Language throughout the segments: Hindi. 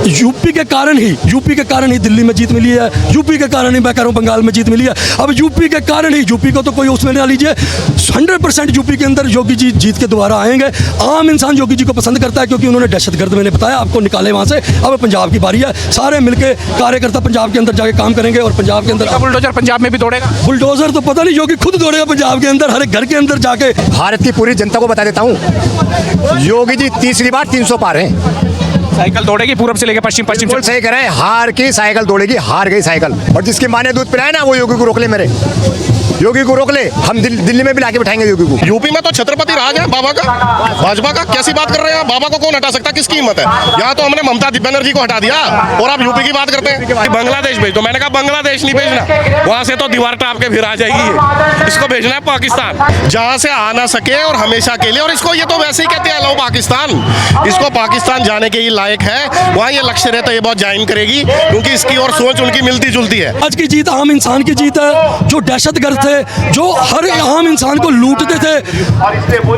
यूपी के कारण ही दिल्ली में जीत मिली है, यूपी के कारण ही मैं कह रहा हूँ बंगाल में जीत मिली है। अब यूपी के कारण ही, यूपी को तो कोई उसमें ना लीजिए, 100% यूपी के अंदर योगी जी जीत के दोबारा आएंगे। आम इंसान योगी जी को पसंद करता है क्योंकि उन्होंने दहशतगर्द, मैंने बताया आपको, निकाले वहाँ से। अब पंजाब की बारी है, सारे मिलके कार्यकर्ता पंजाब के अंदर जाके काम करेंगे और पंजाब के अंदर बुलडोजर पंजाब में भी दौड़ेगा। बुलडोजर तो पता नहीं, योगी खुद दौड़ेगा पंजाब के अंदर, हर एक घर के अंदर जाके। भारत की पूरी जनता को बता देता हूँ, योगी जी तीसरी बार 300 पार हैं। साइकिल दौड़ेगी पूरब से लेकर पश्चिम, पश्चिम बिल्कुल सही कह रहे हैं, हार की साइकिल दौड़ेगी, हार गई साइकिल। और जिसकी माँ ने दूध पिलाया ना, वो योगी को रोक ले, मेरे योगी को रोक ले। हम दिल्ली में भी लाके बैठाएंगे योगी को। यूपी में तो छत्रपति राज है बाबा का, भाजपा का। कैसी बात कर रहे हैं, बाबा को कौन हटा सकता, किसकी हिम्मत है? यहाँ तो हमने ममता बनर्जी को हटा दिया और आप यूपी की बात करते हैं। बांग्लादेश भेज दो, मैंने कहा बांग्लादेश नहीं भेजना, वहां से तो दीवार टाप के फिर आ जाएगी। इसको भेजना है पाकिस्तान, जहां से आ ना सके और हमेशा के लिए। और इसको ये तो वैसे ही कहते हैं लो पाकिस्तान, इसको पाकिस्तान जाने के ही लायक है। वहाँ ये लक्ष्य रहता है, ये बहुत जाइन करेगी क्योंकि इसकी और सोच उनकी मिलती जुलती है। आज की जीत आम इंसान की जीत है, जो दहशतगर्द थे, जो हर आम इंसान को लूटते थे,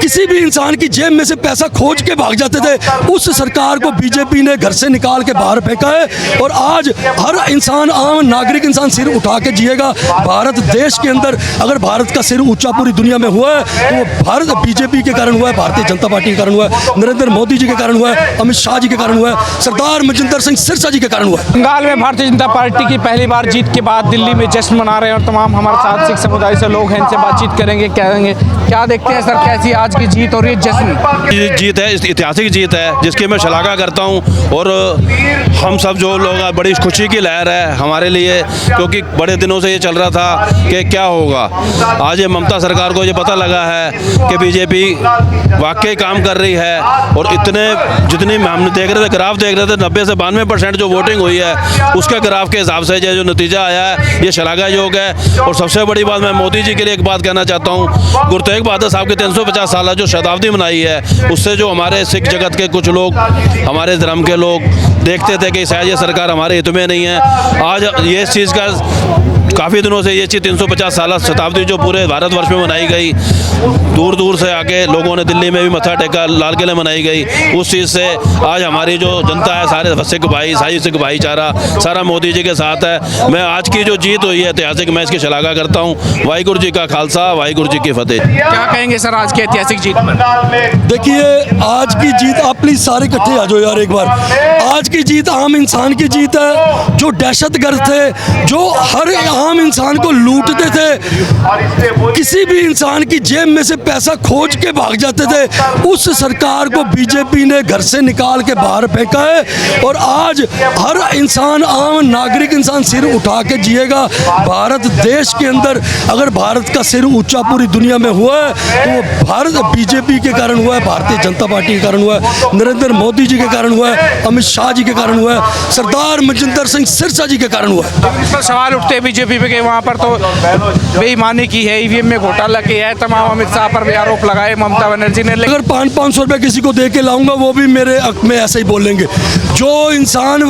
किसी भी इंसान की जेब में से पैसा खोज के भाग जाते थे, उस सरकार को बीजेपी ने घर से निकाल के बाहर फेंका है। और आज हर इंसान, आम नागरिक इंसान सिर उठा के जिएगा। भारत देश के अंदर अगर भारत का सिर ऊंचा पूरी दुनिया में हुआ है तो वो भारत बीजेपी के कारण हुआ है, भारतीय जनता पार्टी के कारण हुआ है, नरेंद्र मोदी जी के कारण हुआ है, अमित शाह जी के कारण हुआ है, सरदार मजिंदर सिंह सिरसा जी के कारण हुआ है। बंगाल में भारतीय जनता पार्टी की पहली बार जीत के बाद दिल्ली में जश्न मना रहे हैं और तमाम हमारे साथ सिख समुदाय से लोग हैं, इनसे बातचीत करेंगे, क्या देखते हैं सर, कैसी आज की जीत और ये जश्न? जीत है, ऐतिहासिक जीत है जिसकी मैं शलाघा करता हूं। और हम सब जो लोग, बड़ी खुशी की लहर है हमारे लिए, क्योंकि बड़े दिनों से ये चल रहा था कि क्या होगा। आज ये ममता सरकार को ये पता लगा है कि बीजेपी वाकई काम कर रही है। और जितनी हम देख रहे थे, ग्राफ देख रहे थे, 90 से 92% जो वोटिंग हुई है उसके ग्राफ के हिसाब से जो नतीजा आया है ये शलाघा योग है। और सबसे बड़ी बात, मैं मोदी जी के लिए एक बात कहना चाहता हूँ, गुरु तेग बहादुर साहब की 350 साल जो शताब्दी मनाई है, उससे जो हमारे सिख जगत के कुछ लोग, हमारे धर्म के लोग देखते थे कि शायद ये सरकार हमारे हित में नहीं है, आज ये इस चीज़ का काफ़ी दिनों से ये चीज़ 350 साल शताब्दी जो पूरे भारतवर्ष में मनाई गई, दूर दूर से आके लोगों ने दिल्ली में भी मत्था टेका, लाल किले मनाई गई, उस चीज़ से आज हमारी जो जनता है, सारे सिख भाई, साई सिख भाईचारा सारा मोदी जी के साथ है। मैं आज की जो जीत हुई है ऐतिहासिक, मैं इसकी शलाघा करता हूँ। वाहिगुरु जी का खालसा, वाहिगुरु जी की फतेह। क्या कहेंगे सर आज की ऐतिहासिक जीत पर? देखिए, आज की जीत, आप प्लीज सारे इकट्ठे आ जाओ यार एक बार। आज की जीत आम इंसान की जीत है, जो दहशतगर्द थे, जो हर आम इंसान को लूटते थे, किसी भी इंसान की जेब में से पैसा खोज के भाग जाते थे, उस सरकार को बीजेपी ने घर से निकाल के बाहर फेंका है। और आज हर इंसान, आम नागरिक इंसान सिर उठा के जिएगा। भारत देश के अंदर अगर भारत का सिर ऊंचा पूरी दुनिया में हुआ है तो वो भारत बीजेपी के कारण हुआ है, भारतीय जनता पार्टी के कारण हुआ है, नरेंद्र मोदी जी के कारण हुआ है, अमित शाह जी के कारण हुआ है, सरदार मजिंदर सिंह सिरसा जी के कारण हुआ है। इस पर सवाल उठते हैं बीजेपी पे कि वहाँ पर तो बेईमानी की है, ईवीएम में घोटाला किया है, तमाम अमित शाह पर भी आरोप लगाए ममता बनर्जी ने। अगर 500 रुपये किसी को दे के लाऊंगा वो भी मेरे हक में ऐसे ही बोलेंगे। जो इंसान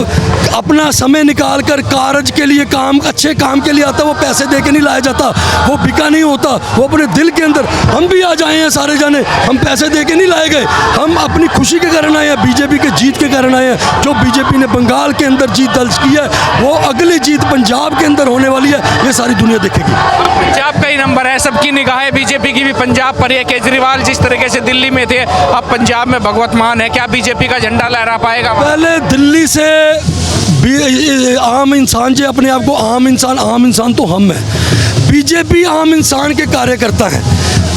अपना समय निकाल कर कार्य के लिए, काम अच्छे काम के लिए आता, वो पैसे दे के नहीं लाया जाता, वो बिका नहीं होता, वो अपने दिल के अंदर। हम भी आज आए हैं सारे जाने, हम पैसे दे के नहीं लाए गए, हम अपनी खुशी के कारण आए हैं, बीजेपी के जीत के कारण आए हैं। जो बीजेपी ने बंगाल के अंदर जीत दर्ज की है, वो अगली जीत पंजाब के अंदर होने वाली है, ये सारी दुनिया देखेगी। पंजाब का ही नंबर है, सबकी निगाहें बीजेपी की भी पंजाब पर है। केजरीवाल जिस तरीके से दिल्ली में थे, अब पंजाब में भगवत मान है, क्या बीजेपी का झंडा लहरा पाएगा? पहले दिल्ली से आम इंसान जो अपने आप को आम इंसान तो हम हैं, बीजेपी आम इंसान के कार्यकर्ता हैं।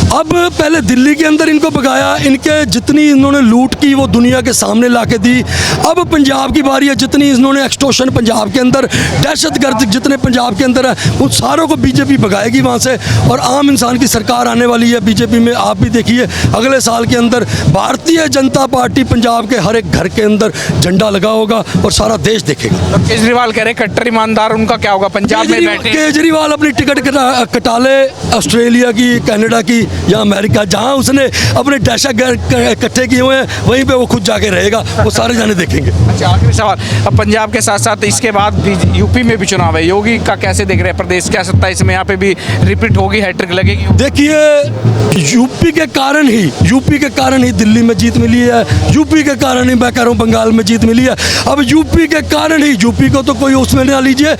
अब पहले दिल्ली के अंदर इनको भगाया, इनके जितनी इन्होंने लूट की वो दुनिया के सामने ला के दी। अब पंजाब की बारी है, जितनी इन्होंने एक्सटॉर्शन पंजाब के अंदर, दहशतगर्द जितने पंजाब के अंदर है, उन सारों को बीजेपी भगाएगी वहाँ से। और आम इंसान की सरकार आने वाली है बीजेपी में। आप भी देखिए अगले साल के अंदर भारतीय जनता पार्टी पंजाब के हर एक घर के अंदर झंडा लगा होगा और सारा देश देखेगा। केजरीवाल कह रहे कट्टर ईमानदार, उनका क्या होगा? पंजाब में बैठे केजरीवाल अपनी टिकट कटा ले, ऑस्ट्रेलिया की, कनाडा की, या अमेरिका, जहाँ उसने अपने दहशत इकट्ठे किए हुए हैं वहीं पे वो खुद जाके रहेगा, वो सारे जाने देखेंगे। अच्छा, आखिरी सवाल, अब पंजाब के साथ साथ इसके बाद यूपी में भी चुनाव है, योगी का कैसे देख रहे हैं प्रदेश क्या 27 में यहाँ पे भी रिपीट होगी, हैट्रिक लगेगी? देखिए, यूपी के कारण ही दिल्ली में जीत मिली है, यूपी के कारण ही मैं कह रहा हूँ बंगाल में जीत मिली है। अब यूपी के कारण ही, यूपी को तो कोई उसमें ना लीजिए,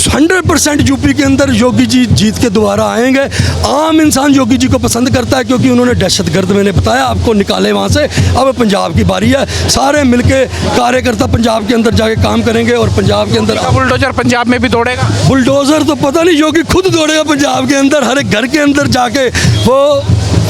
100% यूपी के अंदर योगी जी जीत के दोबारा आएंगे। आम इंसान योगी जी को पसंद करता है क्योंकि उन्होंने दहशतगर्द, मैंने बताया आपको, निकाले वहाँ से। अब पंजाब की बारी है, सारे मिलके कार्यकर्ता पंजाब के अंदर जाके काम करेंगे और पंजाब के अंदर बुलडोजर पंजाब में भी दौड़ेगा। बुलडोजर तो पता नहीं, योगी खुद दौड़ेगा पंजाब के अंदर, हर एक घर के अंदर जाके। वो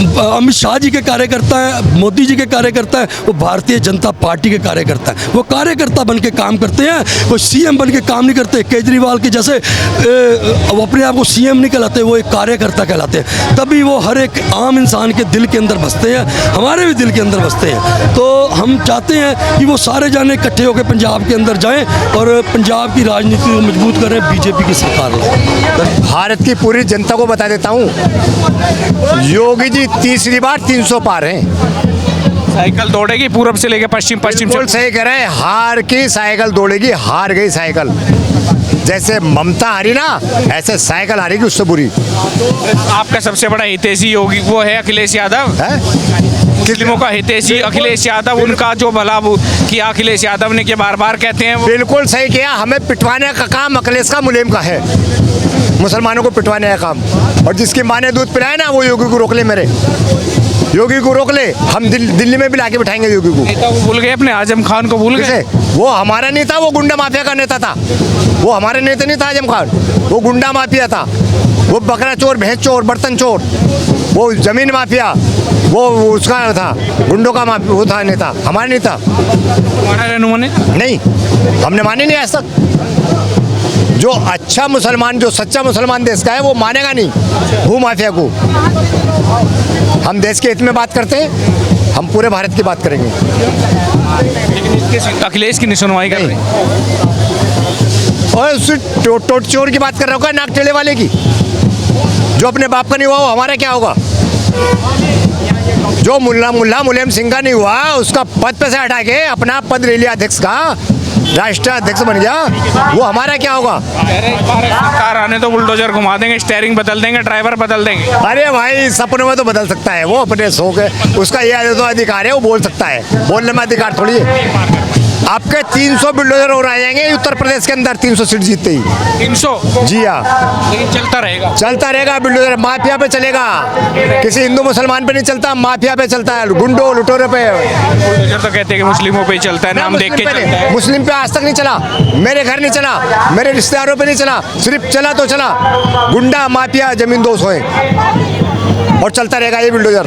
अमित शाह जी के कार्यकर्ता हैं, मोदी जी के कार्यकर्ता हैं, वो भारतीय जनता पार्टी के कार्यकर्ता हैं, वो कार्यकर्ता बन के काम करते हैं, कोई सीएम बन के काम नहीं करते। केजरीवाल के जैसे वो अपने आप को सीएम नहीं कहलाते, वो एक कार्यकर्ता कहलाते हैं, तभी वो हर एक आम इंसान के दिल के अंदर बसते हैं, हमारे भी दिल के अंदर बसते हैं। तो हम चाहते हैं कि वो सारे जाने इकट्ठे होकर पंजाब के अंदर जाएं और पंजाब की राजनीति को मजबूत करें, बीजेपी की सरकार लाएं। भारत की पूरी जनता को बता देता हूँ, योगी जी तीसरी बार 300 पार हैं। साइकिल दौड़ेगी पूरब से लेकर पश्चिम, पश्चिम से। बिल्कुल सही कह रहे हैं, हार की साइकिल दौड़ेगी, हार गई साइकिल। जैसे ममता हारी ना, ऐसे साइकिल हारेगी उससे बुरी। आपका सबसे बड़ा हितैषी योगी वो है अखिलेश यादव है मुस्लिमों का हितैषी अखिलेश यादव, उनका जो भला किया अखिलेश यादव ने, के बार बार कहते हैं वो। बिल्कुल सही किया, हमें पिटवाने का काम अखिलेश का, मुलेम का है, मुसलमानों को पिटवाने का काम। और जिसकी माँ ने दूध पिलाया ना, वो योगी को रोक ले, मेरे योगी को रोक ले, हम दिल्ली में भी लाके बिठाएंगे योगी को। नेता को भूल गए अपने, आजम खान को भूल गए। वो हमारा नहीं था, वो गुंडा माफिया का नेता था, वो हमारे नेता नहीं था आजम खान, वो गुंडा माफिया था, वो बकरा चोर, भैंस चोर, बर्तन चोर, वो जमीन माफिया, वो उसका था, गुंडों का माफिया, वो था नेता, हमारा नहीं था। तुम्हारा रहनुमा ने नहीं, हमने माने नहीं आज तक। जो अच्छा मुसलमान, जो सच्चा मुसलमान देश का है, वो मानेगा नहीं भू माफिया को। हम देश के हित में बात करते हैं, हम पूरे भारत की बात करेंगे। लेकिन अखिलेश की नहीं सुनवाई कर रहे। और उससे टोट चोर की बात कर रहा होगा, नाक टेढ़े वाले की, जो अपने बाप का नहीं हुआ वो हमारा क्या होगा? जो मुल्ला मुलायम सिंह का नहीं हुआ, उसका पद पे से हटा के अपना पद ले लिया अध्यक्ष का, राष्ट्रीय अध्यक्ष बन गया, वो हमारा क्या होगा? सरकार आने तो बुलडोजर घुमा देंगे, स्टीयरिंग बदल देंगे, ड्राइवर बदल देंगे। अरे भाई, सपनों में तो बदल सकता है, वो अपने शौक है, उसका ये तो अधिकार है, वो बोल सकता है, बोलने में अधिकार थोड़ी है। आपके 300 बुलडोजर और आ जाएंगे उत्तर प्रदेश के अंदर, 300 सीट जीतते ही। 300? जी हाँ, लेकिन चलता रहेगा बुलडोजर, माफिया पे चलेगा, किसी हिंदू मुसलमान पे नहीं चलता, माफिया पे चलता है, गुंडों लुटेरों पे। बुलडोजर तो कहते हैं कि मुस्लिमों पे ही चलता है, नाम देख के चलता है। मुस्लिम पे आज तक नहीं चला, मेरे घर नहीं चला, मेरे रिश्तेदारों पे नहीं चला, सिर्फ चला तो चला गुंडा माफिया जमीन दोस्त होए, और चलता रहेगा ये बुलडोजर।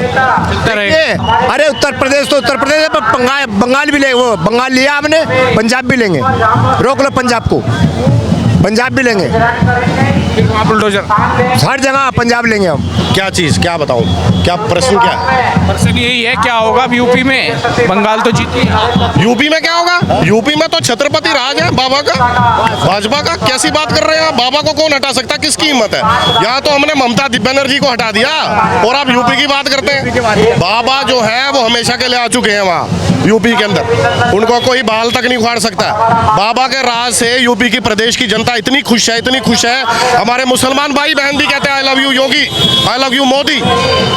अरे उत्तर प्रदेश तो उत्तर प्रदेश है, बंगाल भी ले, वो बंगाल लिया हमने, पंजाब भी लेंगे, रोक लो पंजाब को, पंजाब भी लेंगे, बुलडोजर हर जगह पंजाब लेंगे हम। क्या चीज़, क्या बताऊं, क्या प्रश्न क्या है? प्रश्न यही है, क्या होगा अब यूपी में? बंगाल तो जीती, यूपी में क्या होगा? यूपी में तो छत्रपति राज है बाबा का, भाजपा का। कैसी बात कर रहे हैं आप? बाबा को कौन हटा सकता, किसकी हिम्मत है? यहाँ तो हमने ममता बनर्जी को हटा दिया और आप यूपी की बात करते हैं। बाबा जो है वो हमेशा के लिए आ चुके हैं वहाँ यूपी के अंदर, उनको कोई बाल तक नहीं उखाड़ सकता। बाबा के राज से यूपी की प्रदेश की जनता इतनी खुश है, इतनी खुश है। हमारे मुसलमान भाई बहन भी कहते हैं I love you Yogi, I love you Modi.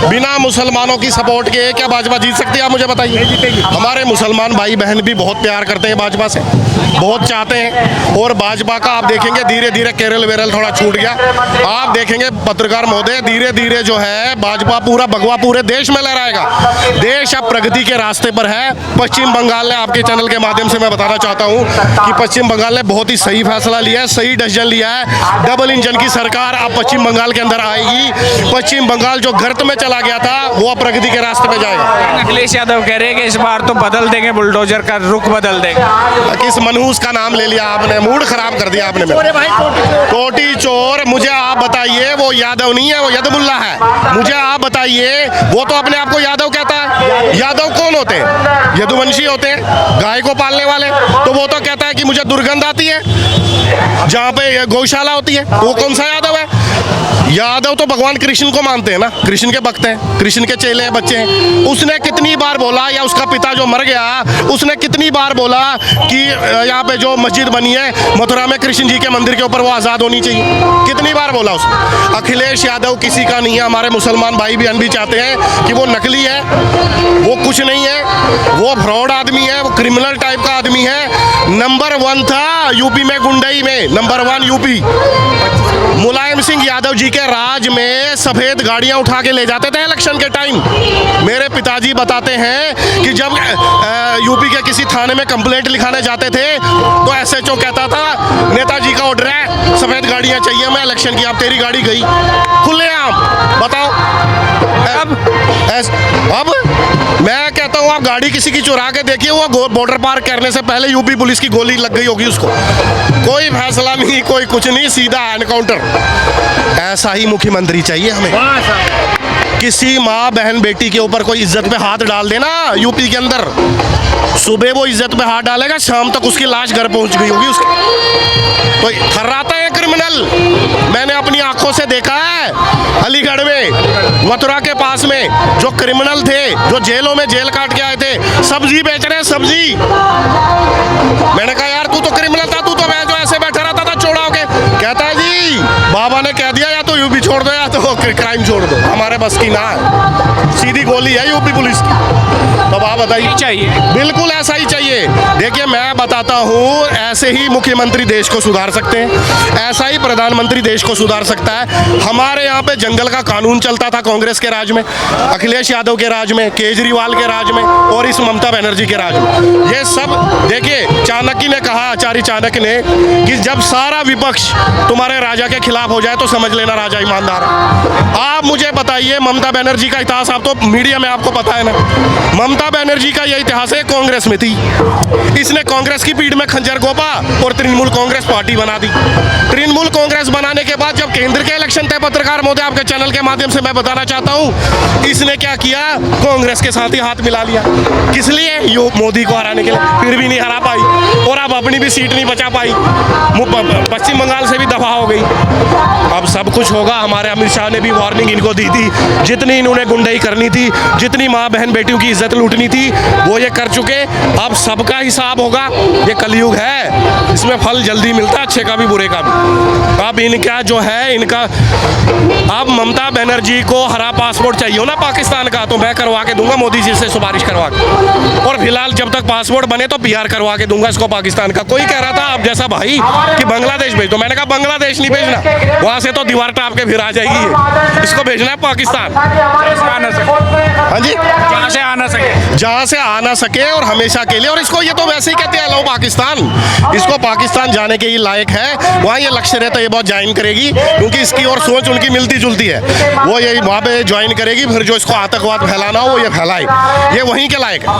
बिना मुसलमानों की सपोर्ट के क्या भाजपा जीत सकती है? आप मुझे बताइए। हमारे मुसलमान भाई बहन भी बहुत प्यार करते हैं भाजपा से, बहुत चाहते हैं। और भाजपा का आप देखेंगे धीरे धीरे केरल वेरल थोड़ा छूट गया। आप देखेंगे पत्रकार महोदय, धीरे धीरे जो है भाजपा पूरा भगवा पूरे देश में लहराएगा। देश अब प्रगति के रास्ते पर है। पश्चिम बंगाल ने, आपके चैनल के माध्यम से मैं बताना चाहता हूँ कि पश्चिम बंगाल ने बहुत ही सही फैसला लिया है, सही डिसीजन लिया है। डबल इंजन की सरकार अब पश्चिम बंगाल के अंदर आएगी। पश्चिम बंगाल जो गर्त में चला गया था वो अब प्रगति के रास्ते पे जाएगा। अखिलेश यादव कह रहे हैं कि इस बार तो बदल देंगे, बुलडोजर का रुख बदल देंगे। किस मनहूस का नाम ले लिया आपने, मूड खराब कर दिया आपने मेरा। टोटी चोर, मुझे आप बताइए, वो यादव नहीं है, वो यदमुल्ला है। मुझे आप बताइए, वो तो अपने आप को यादव कहता है। यादव कौन होते हैं? यदुवंशी होते हैं, गाय को पालने वाले। तो वो तो कहता है कि मुझे दुर्गंध आती है जहाँ पे गौशाला होती है, वो कौन सा यादव है? यादव तो भगवान कृष्ण को मानते हैं ना, कृष्ण के भक्त हैं, कृष्ण के चेले हैं, बच्चे हैं। उसने कितनी बार बोला, या उसका पिता जो मर गया उसने कितनी बार बोला कि यहाँ पे जो मस्जिद बनी है मथुरा में कृष्ण जी के मंदिर के ऊपर वो आज़ाद होनी चाहिए, कितनी बार बोला उसने। अखिलेश यादव किसी का नहीं है, हमारे मुसलमान भाई बहन भी चाहते हैं कि वो नकली है, वो कुछ नहीं है, वो फ्रॉड आदमी है, वो क्रिमिनल टाइप का आदमी है। नंबर 1 था यूपी में गुंडई में, नंबर 1 यूपी। मुलायम सिंह यादव जी के राज में सफेद गाड़ियां उठा के ले जाते थे इलेक्शन के टाइम। मेरे पिताजी बताते हैं कि जब यूपी के किसी थाने में कंप्लेंट लिखाने जाते थे तो एसएचओ कहता था नेताजी का ऑर्डर है, सफेद गाड़ियां चाहिए, मैं इलेक्शन की, अब तेरी गाड़ी गई खुलेआम। बताओ अब मैं कहता हूँ आप गाड़ी किसी की चुरा के देखिए, वो बॉर्डर पार करने से पहले यूपी पुलिस की गोली लग गई होगी उसको। कोई फैसला नहीं, कोई कुछ नहीं, सीधा एनकाउंटर। ऐसा ही मुख्यमंत्री चाहिए हमें। किसी माँ बहन बेटी के ऊपर कोई इज्जत पे हाथ डाल देना यूपी के अंदर, सुबह वो इज्जत पे हाथ डालेगा, शाम तक उसकी लाश घर पहुंच गई होगी उसकी। तो थर्राता है क्रिमिनल, मैंने अपनी आंखों से देखा है। अलीगढ़ में मथुरा के पास में जो क्रिमिनल थे, जो जेलों में जेल काट के आए थे, सब्जी बेच रहे हैं, सब्जी। मैंने कहा यार तू तो क्रिमिनल था, तू तो मैं जो ऐसे बैठा रहता था चौड़ा होके। कहता है जी बाबा ने कह दिया या तो यूपी छोड़ दो या तो क्राइम छोड़ दो, हमारे बस की ना है, सीधी गोली है यूपी पुलिस की। तब आप बताइए, चाहिए बिल्कुल ऐसा ही चाहिए। देखिए मैं बताता हूँ, ऐसे ही मुख्यमंत्री देश को सुधार सकते हैं, ऐसा ही प्रधानमंत्री देश को सुधार सकता है। हमारे यहाँ पे जंगल का कानून चलता था कांग्रेस के राज में, अखिलेश यादव के राज में, केजरीवाल के राज में और इस ममता बनर्जी के राज में। ये सब देखिए, चाणक्य ने कहा, आचार्य चाणक्य ने, कि जब सारा विपक्ष तुम्हारे राजा के खिलाफ हो जाए तो समझ लेना राजा ईमानदार है। आप मुझे बताइए ममता बनर्जी का इतिहास, आप तो मीडिया में आपको पता है ना, ममता बनर्जी का यह इतिहास है, कांग्रेस में थी, इसने कांग्रेस की पीठ में खंजर घोंपा और तृणमूल कांग्रेस पार्टी बना दी। तृणमूल कांग्रेस बनाने के बाद जब केंद्र के इलेक्शन थे, पत्रकार महोदय आपके चैनल के माध्यम से मैं बताना चाहता हूं, इसने क्या किया, कांग्रेस के साथ ही हाथ मिला लिया। किस लिए? यो मोदी को हराने के लिए, फिर भी नहीं हरा पाई और अब अपनी भी सीट नहीं बचा पाई, पश्चिम बंगाल से भी दफा हो गई। अब सब कुछ होगा। हमारे अमित शाह ने भी वार्निंग इनको दी थी, जितनी इन्होंने गुंडाई करनी थी, जितनी माँ बहन बेटियों की इज्जत लूटनी थी वो ये कर चुके। अब सबका हिसाब होगा। ये कलयुग है, इसमें फल जल्दी मिलता है, अच्छे का भी बुरे का भी। अब इनका जो है, इनका अब ममता बनर्जी को हरा पासपोर्ट चाहिए हो ना पाकिस्तान का, तो मैं करवा के दूंगा मोदी जी से सिफारिश करवा के। और फिलहाल जब तक पासपोर्ट बने तो PR करवा के दूंगा इसको पाकिस्तान का। कोई कह रहा था आप जैसा भाई कि बांग्लादेश भेज दो, मैंने कहा बांग्लादेश नहीं भेजना, वहां से तो दीवार टाप के फिर आ जाएगी। इसको भेजना है पाकिस्तान। हाँ जी, जहाँ से आना सके, जहाँ से आ ना सके और हमेशा के लिए। और इसको ये तो वैसे ही कहते हैं लो पाकिस्तान, इसको पाकिस्तान जाने के ही लायक है। वहाँ ये लक्ष्य रहता है ये बहुत ज्वाइन करेगी, क्योंकि इसकी और सोच उनकी मिलती जुलती है। वो यही वहाँ पे ज्वाइन करेगी, फिर जो इसको आतंकवाद फैलाना हो वो ये फैलाए, ये वहीं के लायक है।